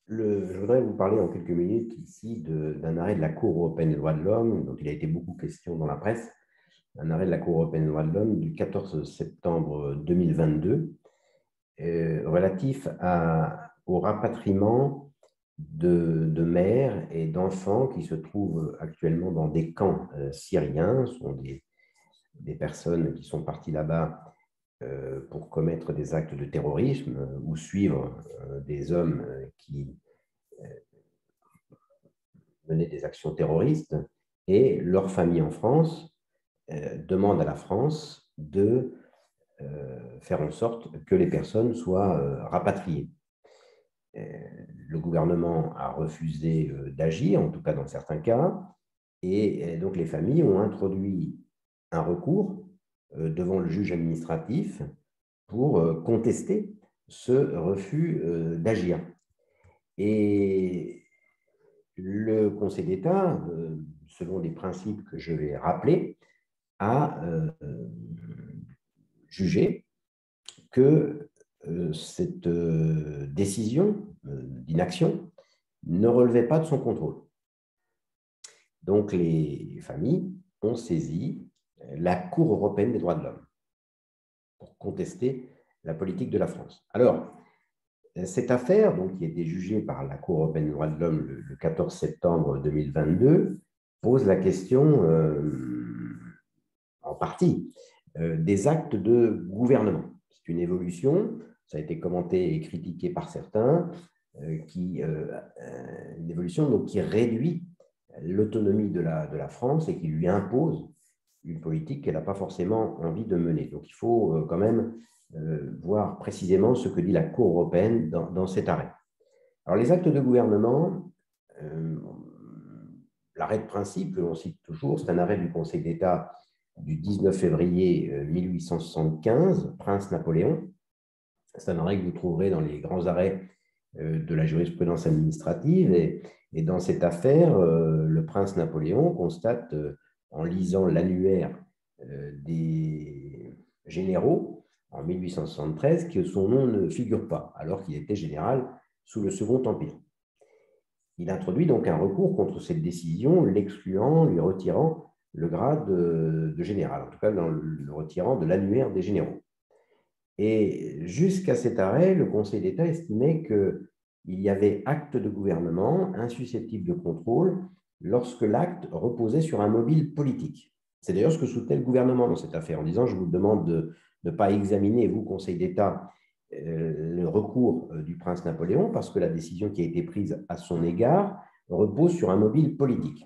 Je voudrais vous parler en quelques minutes ici d'un arrêt de la Cour européenne des droits de l'homme, dont il a été beaucoup question dans la presse, un arrêt de la Cour européenne des droits de l'homme du 14 septembre 2022, relatif au rapatriement de mères et d'enfants qui se trouvent actuellement dans des camps syriens. Ce sont des personnes qui sont parties là-bas pour commettre des actes de terrorisme ou suivre des hommes qui mener des actions terroristes, et leur famille en France demande à la France de faire en sorte que les personnes soient rapatriées. Le gouvernement a refusé d'agir, en tout cas dans certains cas, et donc les familles ont introduit un recours devant le juge administratif pour contester ce refus d'agir. Et le Conseil d'État, selon les principes que je vais rappeler, a jugé que cette décision d'inaction ne relevait pas de son contrôle. Donc les familles ont saisi la Cour européenne des droits de l'homme pour contester la politique de la France. Alors, cette affaire, donc, qui a été jugée par la Cour européenne des droits de l'homme le 14 septembre 2022, pose la question, en partie, des actes de gouvernement. C'est une évolution, ça a été commenté et critiqué par certains, une évolution donc, qui réduit l'autonomie de la France et qui lui impose une politique qu'elle n'a pas forcément envie de mener. Donc il faut quand même voir précisément ce que dit la Cour européenne dans cet arrêt. Alors les actes de gouvernement, l'arrêt de principe que l'on cite toujours, c'est un arrêt du Conseil d'État du 19 février 1875, Prince Napoléon. C'est un arrêt que vous trouverez dans les grands arrêts de la jurisprudence administrative. Et dans cette affaire, le prince Napoléon constate, en lisant l'annuaire des généraux en 1873, que son nom ne figure pas, alors qu'il était général sous le Second Empire. Il introduit donc un recours contre cette décision, l'excluant, lui retirant le grade de général, en tout cas le retirant de l'annuaire des généraux. Et jusqu'à cet arrêt, le Conseil d'État estimait qu'il y avait acte de gouvernement insusceptible de contrôle lorsque l'acte reposait sur un mobile politique. C'est d'ailleurs ce que soutenait le gouvernement dans cette affaire, en disant: je vous demande de ne pas examiner, vous, Conseil d'État, le recours du prince Napoléon, parce que la décision qui a été prise à son égard repose sur un mobile politique.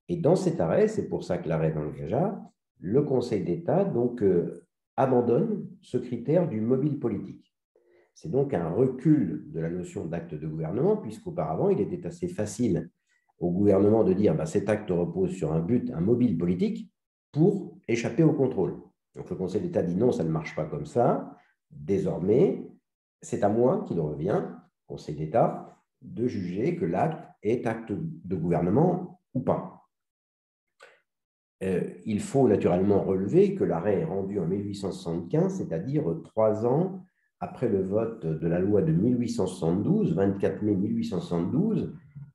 Et dans cet arrêt, c'est pour ça que l'arrêt dans le Gaja, le Conseil d'État donc abandonne ce critère du mobile politique. C'est donc un recul de la notion d'acte de gouvernement, puisqu'auparavant, il était assez facile au gouvernement de dire cet acte repose sur un but, un mobile politique, pour échapper au contrôle. Donc le Conseil d'État dit non, ça ne marche pas comme ça. Désormais, c'est à moi qu'il revient, Conseil d'État, de juger que l'acte est acte de gouvernement ou pas. Il faut naturellement relever que l'arrêt est rendu en 1875, c'est-à-dire 3 ans après le vote de la loi de 1872, 24 mai 1872,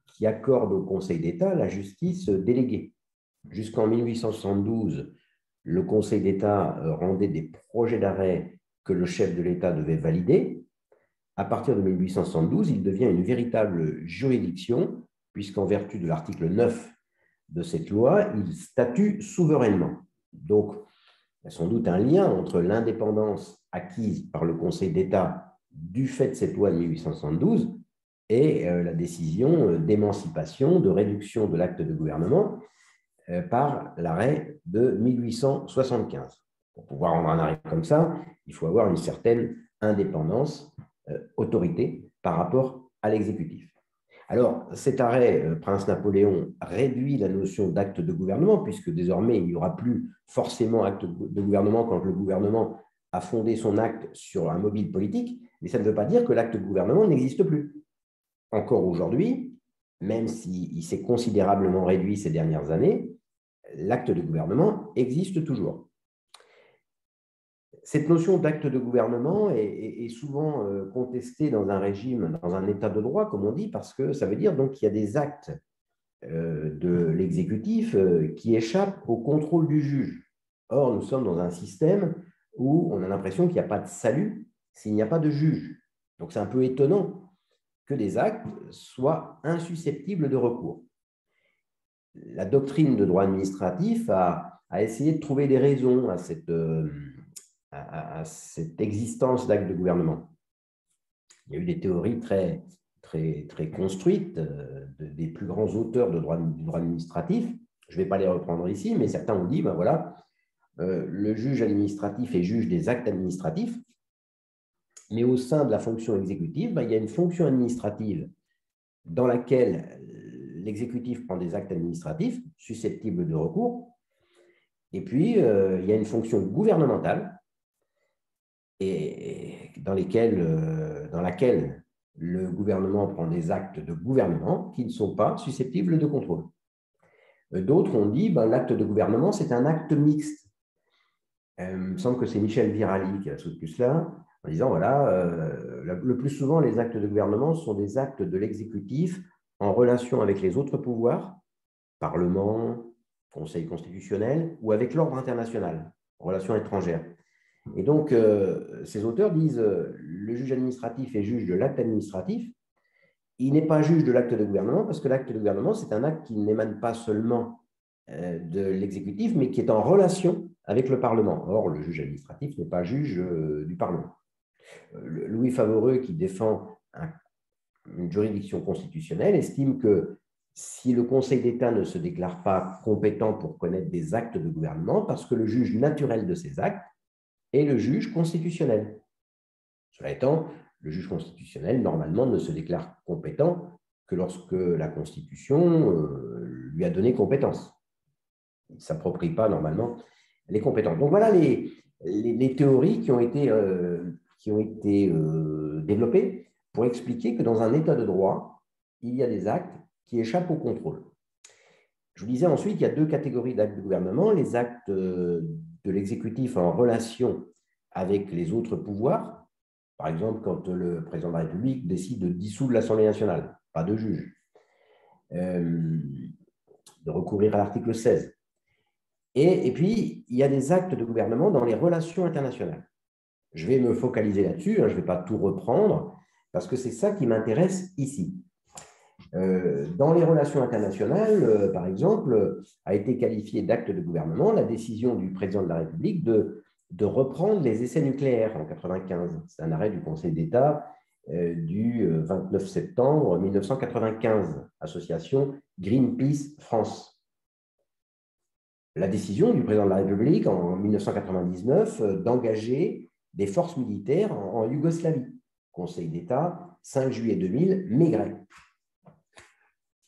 qui accorde au Conseil d'État la justice déléguée. Jusqu'en 1872, le Conseil d'État rendait des projets d'arrêt que le chef de l'État devait valider. À partir de 1872, il devient une véritable juridiction, puisqu'en vertu de l'article 9 de cette loi, il statue souverainement. Donc, il y a sans doute un lien entre l'indépendance acquise par le Conseil d'État du fait de cette loi de 1872 et la décision d'émancipation, de réduction de l'acte de gouvernement par l'arrêt de 1875. Pour pouvoir rendre un arrêt comme ça, il faut avoir une certaine indépendance, autorité par rapport à l'exécutif. Alors, cet arrêt, Prince Napoléon, réduit la notion d'acte de gouvernement, puisque désormais, il n'y aura plus forcément acte de gouvernement quand le gouvernement a fondé son acte sur un mobile politique, mais ça ne veut pas dire que l'acte de gouvernement n'existe plus. Encore aujourd'hui, même s'il s'est considérablement réduit ces dernières années, l'acte de gouvernement existe toujours. Cette notion d'acte de gouvernement est souvent contestée dans un régime, dans un état de droit, comme on dit, parce que ça veut dire donc qu'il y a des actes de l'exécutif qui échappent au contrôle du juge. Or, nous sommes dans un système où on a l'impression qu'il n'y a pas de salut s'il n'y a pas de juge. Donc, c'est un peu étonnant que des actes soient insusceptibles de recours. La doctrine de droit administratif a essayé de trouver des raisons à cette existence d'actes de gouvernement. Il y a eu des théories très construites des plus grands auteurs du droit administratif. Je ne vais pas les reprendre ici, mais certains ont dit, ben voilà, le juge administratif est juge des actes administratifs, mais au sein de la fonction exécutive, ben, il y a une fonction administrative dans laquelle l'exécutif prend des actes administratifs susceptibles de recours, et puis il y a une fonction gouvernementale et dans laquelle le gouvernement prend des actes de gouvernement qui ne sont pas susceptibles de contrôle. D'autres ont dit ben, l'acte de gouvernement, c'est un acte mixte. Il me semble que c'est Michel Virali qui a soutenu cela, en disant voilà, le plus souvent, les actes de gouvernement sont des actes de l'exécutif en relation avec les autres pouvoirs, Parlement, Conseil constitutionnel, ou avec l'ordre international, relations étrangères. Et donc, ces auteurs disent le juge administratif est juge de l'acte administratif. Il n'est pas juge de l'acte de gouvernement parce que l'acte de gouvernement, c'est un acte qui n'émane pas seulement de l'exécutif, mais qui est en relation avec le Parlement. Or, le juge administratif n'est pas juge du Parlement. Louis Favoreux, qui défend une juridiction constitutionnelle, estime que si le Conseil d'État ne se déclare pas compétent pour connaître des actes de gouvernement, parce que le juge naturel de ces actes est le juge constitutionnel. Cela étant, le juge constitutionnel, normalement, ne se déclare compétent que lorsque la Constitution lui a donné compétence. Il ne s'approprie pas, normalement, les compétences. Donc, voilà les théories qui ont été développées pour expliquer que dans un état de droit, il y a des actes qui échappent au contrôle. Je vous disais ensuite, il y a deux catégories d'actes de gouvernement, les actes de l'exécutif en relation avec les autres pouvoirs. Par exemple, quand le président de la République décide de dissoudre l'Assemblée nationale, pas de juge, de recourir à l'article 16. Et puis, il y a des actes de gouvernement dans les relations internationales. Je vais me focaliser là-dessus, je ne vais pas tout reprendre, parce que c'est ça qui m'intéresse ici. Dans les relations internationales, par exemple, a été qualifié d'acte de gouvernement la décision du président de la République de reprendre les essais nucléaires en 1995. C'est un arrêt du Conseil d'État du 29 septembre 1995, association Greenpeace France. La décision du président de la République en 1999 d'engager des forces militaires en Yougoslavie. Conseil d'État, 5 juillet 2000, Maigret.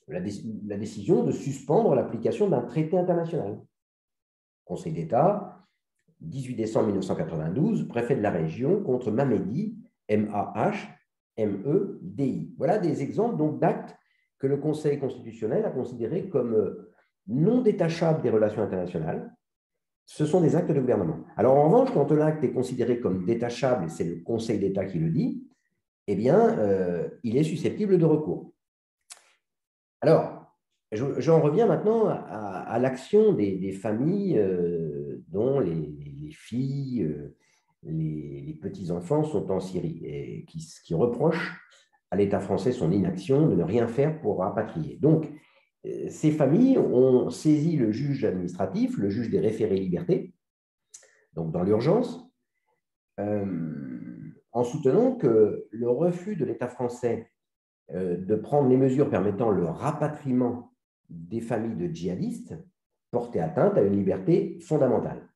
La décision de suspendre l'application d'un traité international. Conseil d'État, 18 décembre 1992, préfet de la région contre Mamedi, M-A-H-M-E-D-I. Voilà des exemples donc d'actes que le Conseil constitutionnel a considérés comme non détachables des relations internationales. Ce sont des actes de gouvernement. Alors en revanche, quand l'acte est considéré comme détachable, et c'est le Conseil d'État qui le dit, eh bien, il est susceptible de recours. Alors, j'en reviens maintenant à l'action des familles dont les filles, les petits-enfants sont en Syrie et qui reprochent à l'État français son inaction de ne rien faire pour rapatrier. Donc, ces familles ont saisi le juge administratif, le juge des référés liberté, donc dans l'urgence, en soutenant que le refus de l'État français de prendre les mesures permettant le rapatriement des familles de djihadistes portait atteinte à une liberté fondamentale.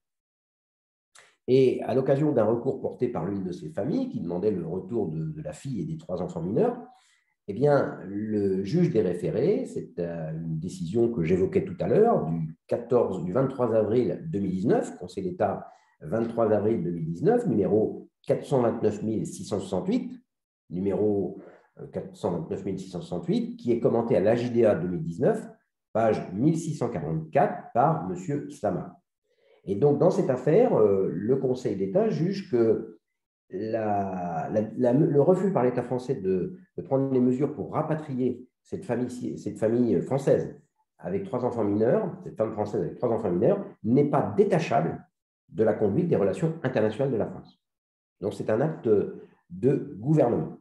Et à l'occasion d'un recours porté par l'une de ces familles qui demandait le retour de la fille et des 3 enfants mineurs, eh bien, le juge des référés, c'est une décision que j'évoquais tout à l'heure, du 23 avril 2019, Conseil d'État 23 avril 2019, numéro 429 668, numéro 429 668, qui est commenté à l'AJDA 2019, page 1644, par M. Slama. Et donc, dans cette affaire, le Conseil d'État juge que le refus par l'État français de prendre les mesures pour rapatrier cette famille française avec 3 enfants mineurs, cette femme française avec 3 enfants mineurs, n'est pas détachable de la conduite des relations internationales de la France. Donc, c'est un acte de gouvernement.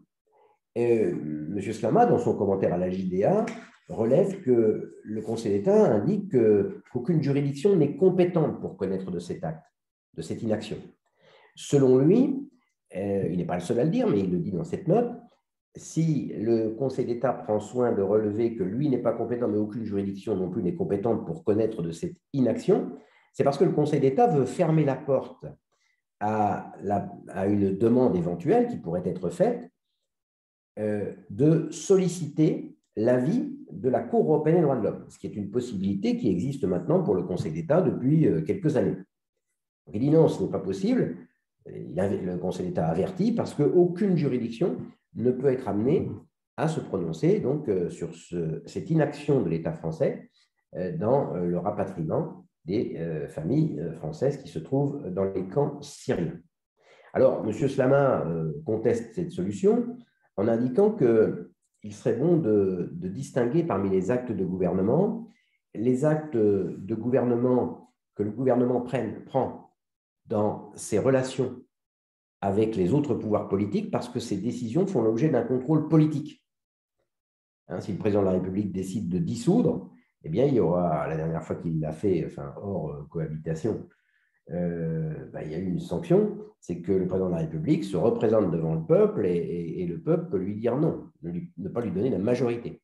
M. Slama, dans son commentaire à la JDA, relève que le Conseil d'État indique qu'aucune juridiction n'est compétente pour connaître de cet acte, de cette inaction. Selon lui, il n'est pas le seul à le dire, mais il le dit dans cette note, si le Conseil d'État prend soin de relever que lui n'est pas compétent, mais aucune juridiction non plus n'est compétente pour connaître de cette inaction, c'est parce que le Conseil d'État veut fermer la porte à une demande éventuelle qui pourrait être faite de solliciter l'avis de la Cour européenne des droits de l'homme, ce qui est une possibilité qui existe maintenant pour le Conseil d'État depuis quelques années. Il dit non, ce n'est pas possible. Le Conseil d'État avertit parce qu'aucune juridiction ne peut être amenée à se prononcer donc, sur cette inaction de l'État français dans le rapatriement des familles françaises qui se trouvent dans les camps syriens. Alors, M. Slama conteste cette solution en indiquant qu'il serait bon de distinguer parmi les actes de gouvernement les actes de gouvernement que le gouvernement prend dans ses relations avec les autres pouvoirs politiques parce que ces décisions font l'objet d'un contrôle politique. Si le président de la République décide de dissoudre, eh bien, il y aura, la dernière fois qu'il l'a fait, enfin, hors cohabitation, il y a eu une sanction, c'est que le président de la République se représente devant le peuple et le peuple peut lui dire non, ne pas lui donner la majorité.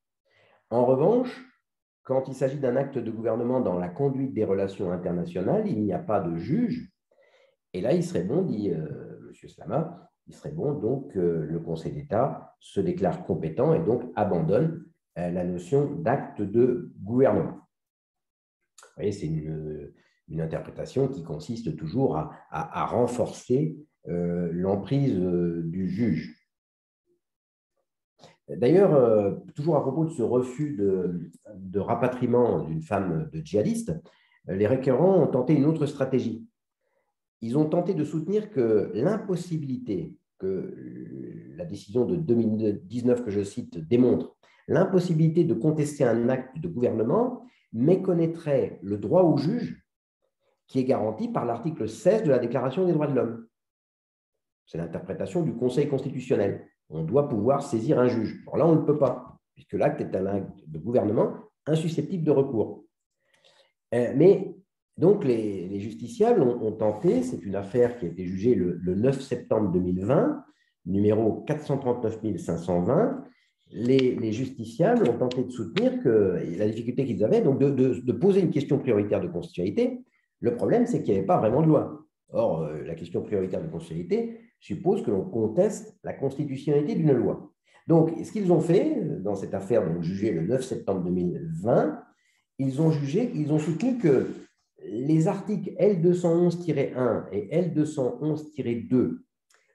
En revanche, quand il s'agit d'un acte de gouvernement dans la conduite des relations internationales, il n'y a pas de juge. Et là, il serait bon, dit M. Slama, il serait bon donc que le Conseil d'État se déclare compétent et donc abandonne la notion d'acte de gouvernement. Vous voyez, c'est une interprétation qui consiste toujours à renforcer l'emprise du juge. D'ailleurs, toujours à propos de ce refus de rapatriement d'une femme de djihadiste, les requérants ont tenté une autre stratégie. Ils ont tenté de soutenir que l'impossibilité que la décision de 2019 que je cite démontre, l'impossibilité de contester un acte de gouvernement méconnaîtrait le droit au juge qui est garanti par l'article 16 de la Déclaration des droits de l'homme. C'est l'interprétation du Conseil constitutionnel. On doit pouvoir saisir un juge. Alors là, on ne peut pas, puisque l'acte est un acte de gouvernement insusceptible de recours. Mais donc, les justiciables ont tenté, c'est une affaire qui a été jugée le 9 septembre 2020, numéro 439 520, les justiciables ont tenté de soutenir que la difficulté qu'ils avaient, donc de poser une question prioritaire de constitutionnalité. Le problème, c'est qu'il n'y avait pas vraiment de loi. Or, la question prioritaire de constitutionnalité suppose que l'on conteste la constitutionnalité d'une loi. Donc, ce qu'ils ont fait dans cette affaire donc, jugée le 9 septembre 2020, ils ont soutenu que les articles L211-1 et L211-2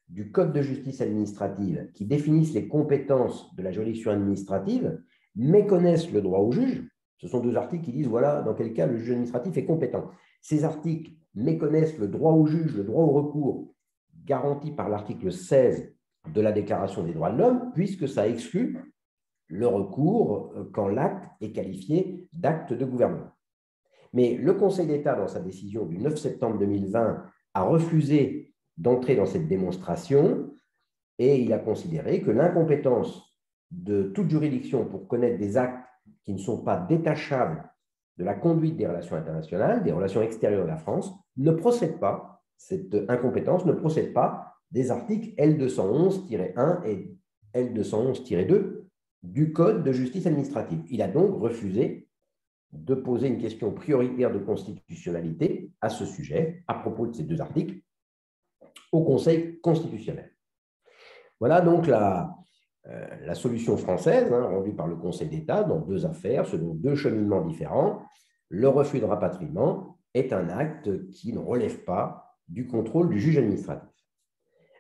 du Code de justice administrative qui définissent les compétences de la juridiction administrative méconnaissent le droit au juge. Ce sont 2 articles qui disent, voilà, dans quel cas le juge administratif est compétent. Ces articles méconnaissent le droit au juge, le droit au recours garanti par l'article 16 de la Déclaration des droits de l'homme, puisque ça exclut le recours quand l'acte est qualifié d'acte de gouvernement. Mais le Conseil d'État, dans sa décision du 9 septembre 2020, a refusé d'entrer dans cette démonstration et il a considéré que l'incompétence de toute juridiction pour connaître des actes qui ne sont pas détachables de la conduite des relations internationales, des relations extérieures de la France, ne procède pas, cette incompétence ne procède pas des articles L211-1 et L211-2 du Code de justice administrative. Il a donc refusé de poser une question prioritaire de constitutionnalité à ce sujet, à propos de ces 2 articles, au Conseil constitutionnel. Voilà donc la solution française rendue par le Conseil d'État dans 2 affaires, selon 2 cheminements différents. Le refus de rapatriement est un acte qui ne relève pas du contrôle du juge administratif.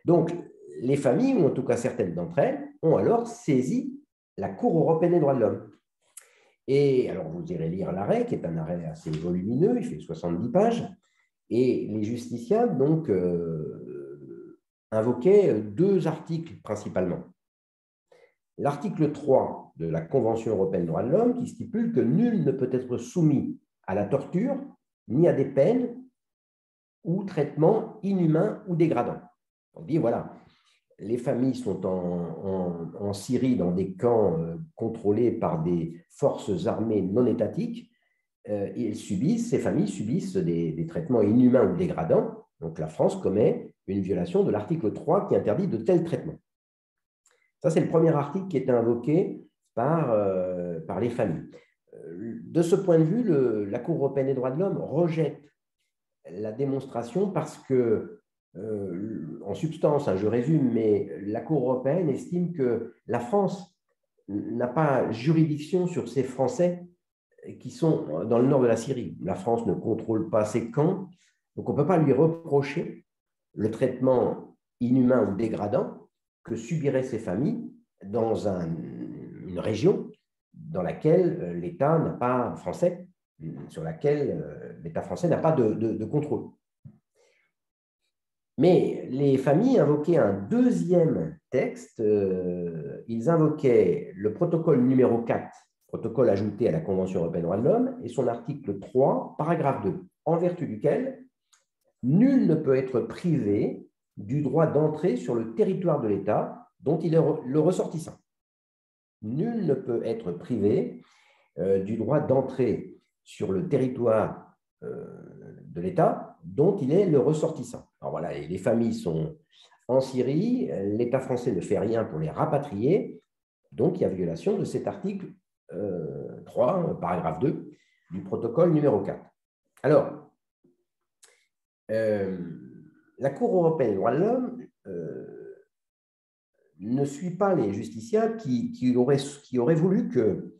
Donc, les familles, ou en tout cas certaines d'entre elles, ont alors saisi la Cour européenne des droits de l'homme. Et alors, vous irez lire l'arrêt, qui est un arrêt assez volumineux, il fait 70 pages, Et les justiciables, donc, invoquaient deux articles principalement. L'article 3 de la Convention européenne des droits de l'homme qui stipule que nul ne peut être soumis à la torture ni à des peines ou traitements inhumains ou dégradants. On dit, voilà, les familles sont en Syrie dans des camps contrôlés par des forces armées non étatiques. Ces familles subissent des traitements inhumains ou dégradants. Donc la France commet une violation de l'article 3 qui interdit de tels traitements. Ça, c'est le premier article qui est invoqué par les familles. De ce point de vue, la Cour européenne des droits de l'homme rejette la démonstration parce que, en substance, je résume, mais la Cour européenne estime que la France n'a pas juridiction sur ces Français qui sont dans le nord de la Syrie. La France ne contrôle pas ces camps, donc on ne peut pas lui reprocher le traitement inhumain ou dégradant que subiraient ces familles dans une région dans laquelle l'État n'a pas français, sur laquelle l'État français n'a pas de contrôle. Mais les familles invoquaient un deuxième texte. Ils invoquaient le protocole numéro 4, protocole ajouté à la Convention européenne des droits de l'homme, et son article 3, paragraphe 2, en vertu duquel nul ne peut être privé du droit d'entrer sur le territoire de l'État dont il est le ressortissant. Nul ne peut être privé du droit d'entrer sur le territoire de l'État dont il est le ressortissant. Alors voilà, les familles sont en Syrie, l'État français ne fait rien pour les rapatrier, donc il y a violation de cet article 3, paragraphe 2 du protocole numéro 4. Alors, la Cour européenne des droits de l'homme ne suit pas les justiciables qui auraient voulu que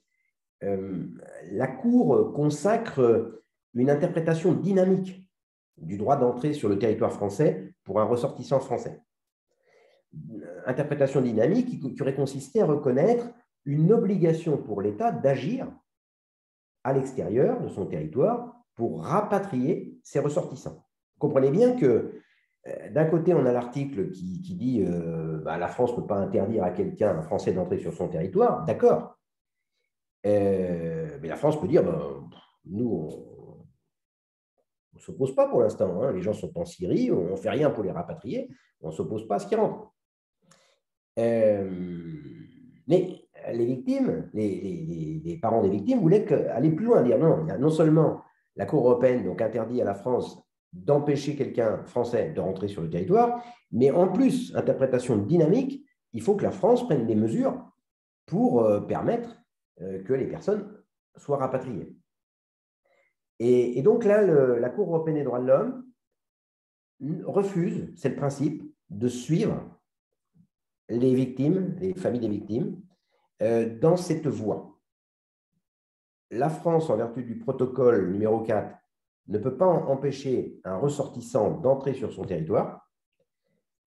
la Cour consacre une interprétation dynamique du droit d'entrée sur le territoire français pour un ressortissant français. Interprétation dynamique qui aurait consisté à reconnaître une obligation pour l'État d'agir à l'extérieur de son territoire pour rapatrier ses ressortissants. Vous comprenez bien que d'un côté, on a l'article qui dit la France ne peut pas interdire à quelqu'un, un Français, d'entrer sur son territoire. D'accord. Mais la France peut dire nous, on ne s'oppose pas pour l'instant. Les gens sont en Syrie, on ne fait rien pour les rapatrier, on ne s'oppose pas à ce qu'ils rentrent. Mais les victimes, les parents des victimes voulaient aller plus loin, dire non seulement la Cour européenne donc interdit à la France d'empêcher quelqu'un français de rentrer sur le territoire, mais en plus, interprétation dynamique, il faut que la France prenne des mesures pour permettre que les personnes soient rapatriées. Et donc là, la Cour européenne des droits de l'homme refuse, c'est le principe, de suivre les victimes, les familles des victimes, dans cette voie. La France, en vertu du protocole numéro 4, ne peut pas empêcher un ressortissant d'entrer sur son territoire,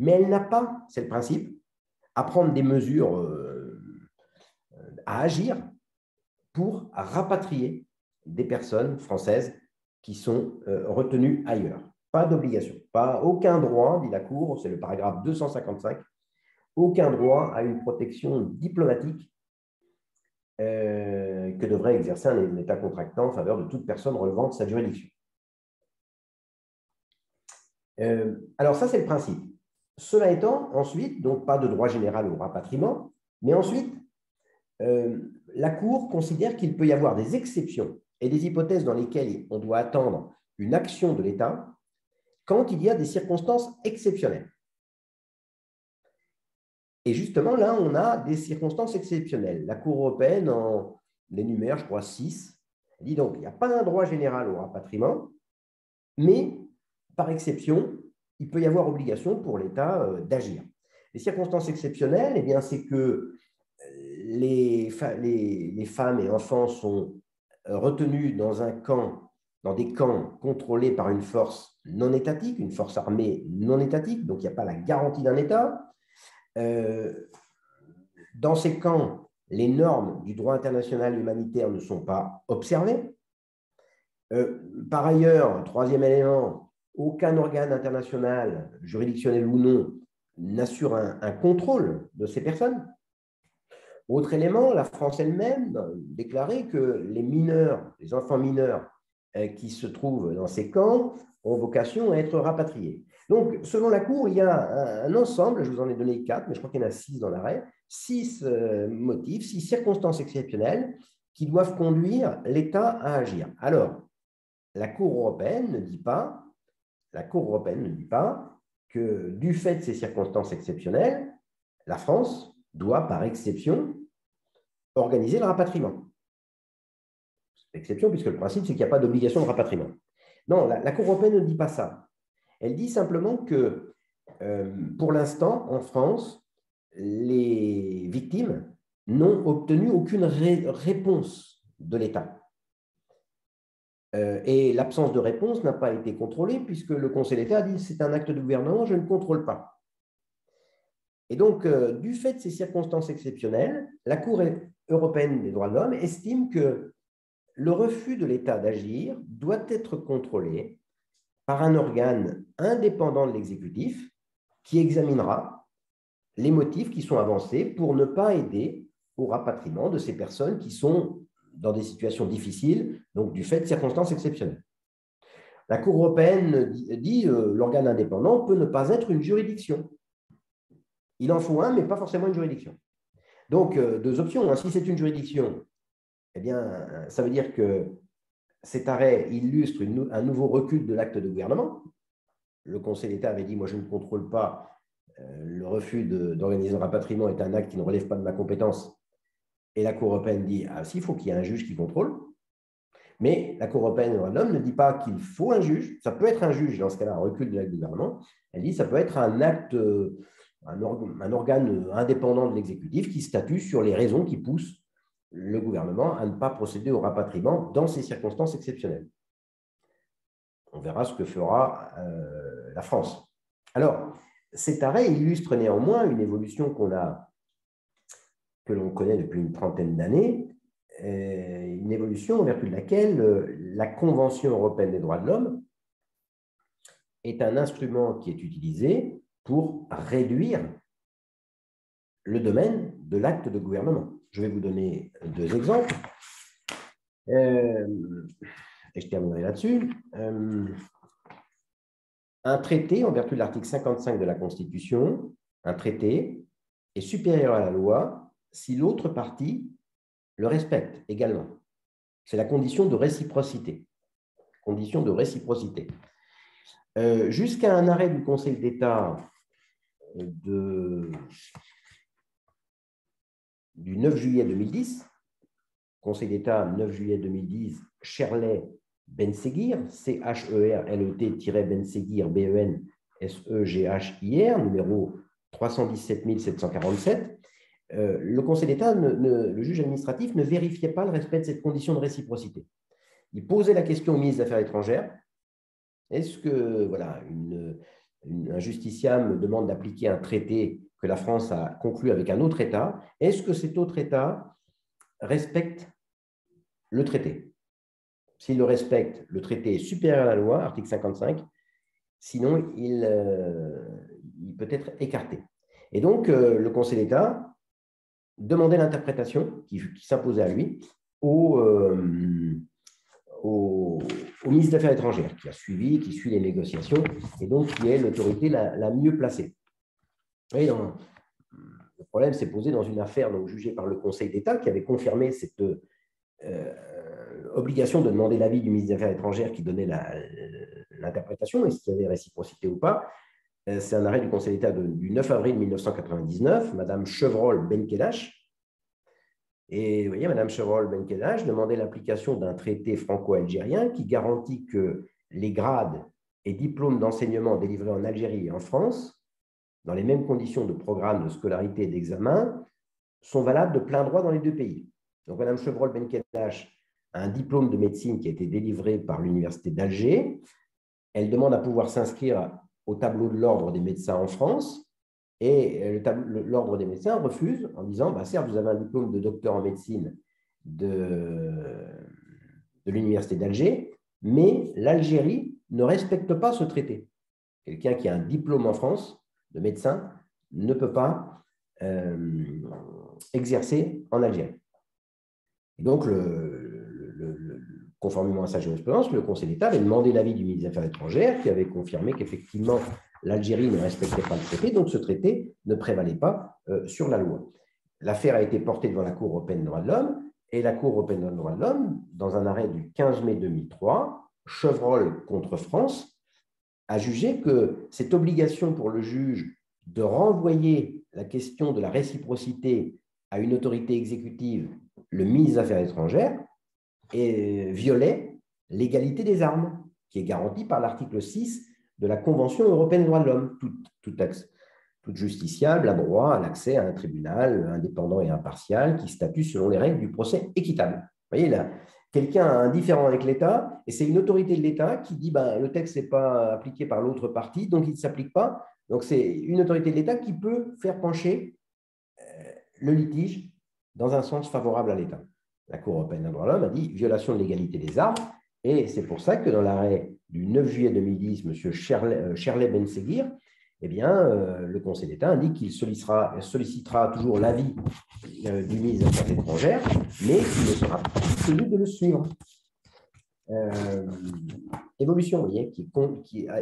mais elle n'a pas, c'est le principe, à prendre des mesures, à agir pour rapatrier des personnes françaises qui sont retenues ailleurs. Pas d'obligation, aucun droit, dit la Cour, c'est le paragraphe 255, aucun droit à une protection diplomatique que devrait exercer un État contractant en faveur de toute personne relevant de sa juridiction. Alors ça, c'est le principe. Cela étant, ensuite, donc pas de droit général au rapatriement, mais ensuite, la Cour considère qu'il peut y avoir des exceptions et des hypothèses dans lesquelles on doit attendre une action de l'État quand il y a des circonstances exceptionnelles. Et justement, là, on a des circonstances exceptionnelles. La Cour européenne en énumère, je crois, 6. Elle dit donc, il n'y a pas un droit général au rapatriement, mais par exception, il peut y avoir obligation pour l'État d'agir. Les circonstances exceptionnelles, eh bien, c'est que les femmes et enfants sont retenus dans des camps contrôlés par une force non étatique, une force armée non étatique, donc il n'y a pas la garantie d'un État. Dans ces camps, les normes du droit international humanitaire ne sont pas observées. Par ailleurs, troisième élément, aucun organe international, juridictionnel ou non, n'assure un contrôle de ces personnes. Autre élément, la France elle-même déclarait que les mineurs, les enfants mineurs qui se trouvent dans ces camps ont vocation à être rapatriés. Donc, selon la Cour, il y a un ensemble, je vous en ai donné 4, mais je crois qu'il y en a 6 dans l'arrêt, 6 motifs, 6 circonstances exceptionnelles qui doivent conduire l'État à agir. Alors, la Cour européenne ne dit pas que du fait de ces circonstances exceptionnelles, la France doit, par exception, organiser le rapatriement. C'est exception, puisque le principe, c'est qu'il n'y a pas d'obligation de rapatriement. Non, la Cour européenne ne dit pas ça. Elle dit simplement que, pour l'instant, en France, les victimes n'ont obtenu aucune réponse de l'État. Et l'absence de réponse n'a pas été contrôlée, puisque le Conseil d'État a dit « c'est un acte de gouvernement, je ne contrôle pas ». Et donc, du fait de ces circonstances exceptionnelles, la Cour européenne des droits de l'homme estime que le refus de l'État d'agir doit être contrôlé par un organe indépendant de l'exécutif qui examinera les motifs qui sont avancés pour ne pas aider au rapatriement de ces personnes qui sont dans des situations difficiles, donc du fait de circonstances exceptionnelles. La Cour européenne dit l'organe indépendant peut ne pas être une juridiction. Il en faut un, mais pas forcément une juridiction. Donc, deux options. Si c'est une juridiction, eh bien, ça veut dire que cet arrêt illustre un nouveau recul de l'acte de gouvernement. Le Conseil d'État avait dit « moi, je ne contrôle pas, le refus d'organiser un rapatriement est un acte qui ne relève pas de ma compétence ». Et la Cour européenne dit « ah si, il faut qu'il y ait un juge qui contrôle ». Mais la Cour européenne des droits de l'homme ne dit pas qu'il faut un juge. Ça peut être un juge, dans ce cas-là, un recul de l'acte de gouvernement. Elle dit que ça peut être un acte, un organe indépendant de l'exécutif qui statue sur les raisons qui poussent le gouvernement à ne pas procéder au rapatriement dans ces circonstances exceptionnelles. On verra ce que fera la France. Alors, cet arrêt illustre néanmoins une évolution que l'on connaît depuis une trentaine d'années, une évolution en vertu de laquelle la Convention européenne des droits de l'homme est un instrument qui est utilisé pour réduire le domaine de l'acte de gouvernement. Je vais vous donner 2 exemples. Et je terminerai là-dessus. Un traité, en vertu de l'article 55 de la Constitution, un traité est supérieur à la loi si l'autre partie le respecte également. C'est la condition de réciprocité. Condition de réciprocité. Jusqu'à un arrêt du Conseil d'État du 9 juillet 2010, Conseil d'État 9 juillet 2010, Cherlet-Benseghir, CHERLET-Benseghir, BENSEGHIR, numéro 317 747, le Conseil d'État, le juge administratif, ne vérifiait pas le respect de cette condition de réciprocité. Il posait la question au ministre des Affaires étrangères. Est-ce que un justiciable demande d'appliquer un traité que la France a conclu avec un autre État? Est-ce que cet autre État respecte le traité? S'il le respecte, le traité est supérieur à la loi, article 55, sinon il peut être écarté. Et donc, le Conseil d'État demandait l'interprétation qui s'imposait à lui au ministre des Affaires étrangères, qui suit les négociations, et donc qui est l'autorité la mieux placée. Et le problème s'est posé dans une affaire donc, jugée par le Conseil d'État, qui avait confirmé cette obligation de demander l'avis du ministre des Affaires étrangères qui donnait l'interprétation, est-ce qu'il y avait réciprocité ou pas. C'est un arrêt du Conseil d'État du 9 avril 1999, Madame Chevreul-Benkedache. Et vous voyez, Madame Chevreul-Benkedache demandait l'application d'un traité franco-algérien qui garantit que les grades et diplômes d'enseignement délivrés en Algérie et en France, dans les mêmes conditions de programme de scolarité et d'examen, sont valables de plein droit dans les 2 pays. Donc, Madame Chevreul-Benkedache a un diplôme de médecine qui a été délivré par l'Université d'Alger. Elle demande à pouvoir s'inscrire au tableau de l'ordre des médecins en France. Et l'ordre des médecins refuse en disant certes, vous avez un diplôme de docteur en médecine de l'Université d'Alger, mais l'Algérie ne respecte pas ce traité. Quelqu'un qui a un diplôme en France de médecin ne peut pas exercer en Algérie. Et donc, conformément à sa jurisprudence, le Conseil d'État avait demandé l'avis du ministre des Affaires étrangères qui avait confirmé qu'effectivement, l'Algérie ne respectait pas le traité, donc ce traité ne prévalait pas sur la loi. L'affaire a été portée devant la Cour européenne des droits de l'homme, et la Cour européenne des droits de l'homme, dans un arrêt du 15 mai 2003, Chevreul contre France, a jugé que cette obligation pour le juge de renvoyer la question de la réciprocité à une autorité exécutive, le ministre des Affaires étrangères, violait l'égalité des armes, qui est garantie par l'article 6 de la Convention européenne des droits de l'homme. Tout justiciable a droit à l'accès à un tribunal indépendant et impartial qui statue selon les règles du procès équitable. Vous voyez là, quelqu'un a un différend avec l'État, et c'est une autorité de l'État qui dit le texte n'est pas appliqué par l'autre partie, donc il ne s'applique pas. Donc c'est une autorité de l'État qui peut faire pencher le litige dans un sens favorable à l'État. La Cour européenne des droits de l'homme a dit violation de l'égalité des armes, et c'est pour ça que dans l'arrêt du 9 juillet 2010, M. Cherley Ben-Seguir, eh bien, le Conseil d'État indique qu'il sollicitera toujours l'avis du ministre des Affaires étrangères, mais qu'il ne sera pas tenu de le suivre. Évolution, vous voyez,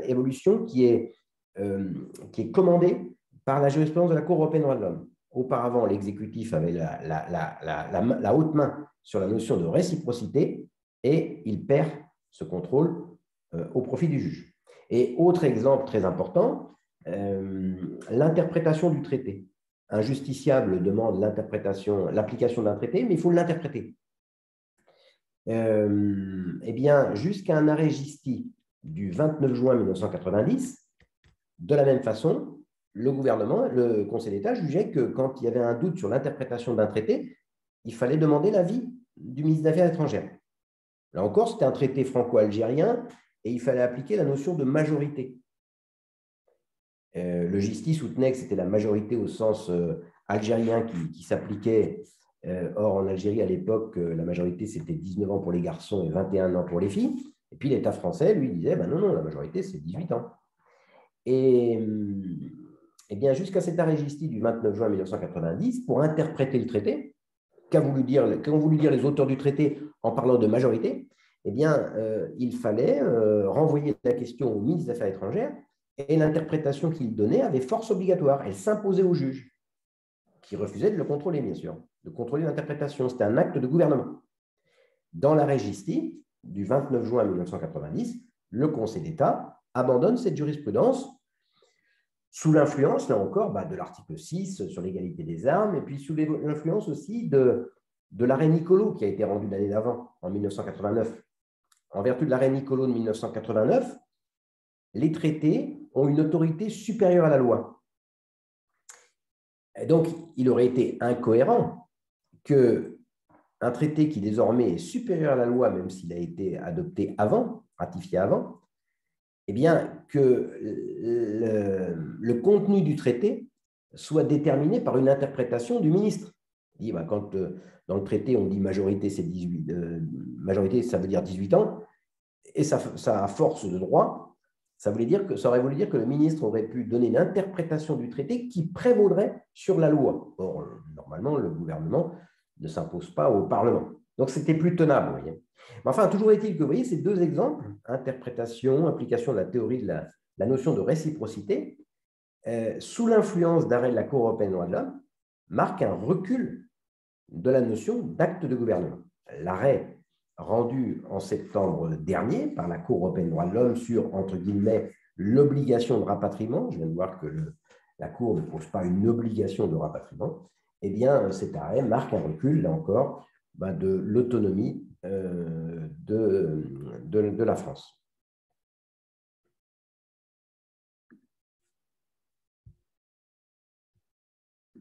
évolution qui est commandée par la jurisprudence de la Cour européenne des droits de l'homme. Auparavant, l'exécutif avait la haute main sur la notion de réciprocité et il perd ce contrôle au profit du juge. Et autre exemple très important, l'interprétation du traité. Un justiciable demande l'application d'un traité, mais il faut l'interpréter. Eh bien, jusqu'à un arrêt Gisti du 29 juin 1990, de la même façon, le Conseil d'État jugeait que quand il y avait un doute sur l'interprétation d'un traité, il fallait demander l'avis du ministre des Affaires étrangères. Là encore, c'était un traité franco-algérien et il fallait appliquer la notion de majorité. Le Gisti soutenait que c'était la majorité au sens algérien qui s'appliquait. Or, en Algérie, à l'époque, la majorité, c'était 19 ans pour les garçons et 21 ans pour les filles. Et puis, l'État français, lui, disait, non, la majorité, c'est 18 ans. Et bien, jusqu'à cet arrêt Gisti du 29 juin 1990, pour interpréter le traité, qu'ont voulu dire les auteurs du traité en parlant de majorité, eh bien, il fallait renvoyer la question au ministre des Affaires étrangères, et l'interprétation qu'il donnait avait force obligatoire. Elle s'imposait au juge, qui refusait de le contrôler, bien sûr, de contrôler l'interprétation. C'était un acte de gouvernement. Dans l'arrêt Gisti du 29 juin 1990, le Conseil d'État abandonne cette jurisprudence sous l'influence, là encore, de l'article 6 sur l'égalité des armes, et puis sous l'influence aussi de l'arrêt Niccolo qui a été rendu l'année d'avant, en 1989. En vertu de l'arrêt Niccolo de 1989, les traités ont une autorité supérieure à la loi. Et donc, il aurait été incohérent qu'un traité qui désormais est supérieur à la loi, même s'il a été adopté avant, ratifié avant, eh bien, que le contenu du traité soit déterminé par une interprétation du ministre. Il dit, quand dans le traité, on dit majorité, c'est 18, majorité, ça veut dire 18 ans, et ça a force de droit. Ça aurait voulu dire que le ministre aurait pu donner une interprétation du traité qui prévaudrait sur la loi. Or, normalement, le gouvernement ne s'impose pas au Parlement. Donc, c'était plus tenable. Vous voyez. Mais enfin, toujours est-il que vous voyez ces deux exemples, interprétation, application de la théorie de la notion de réciprocité, sous l'influence d'arrêt de la Cour européenne des droits de l'homme, marquent un recul de la notion d'acte de gouvernement. L'arrêt rendu en septembre dernier par la Cour européenne des droits de l'homme sur, entre guillemets, l'obligation de rapatriement, je viens de voir que la Cour ne pose pas une obligation de rapatriement, eh bien, cet arrêt marque un recul, là encore, de l'autonomie de la France.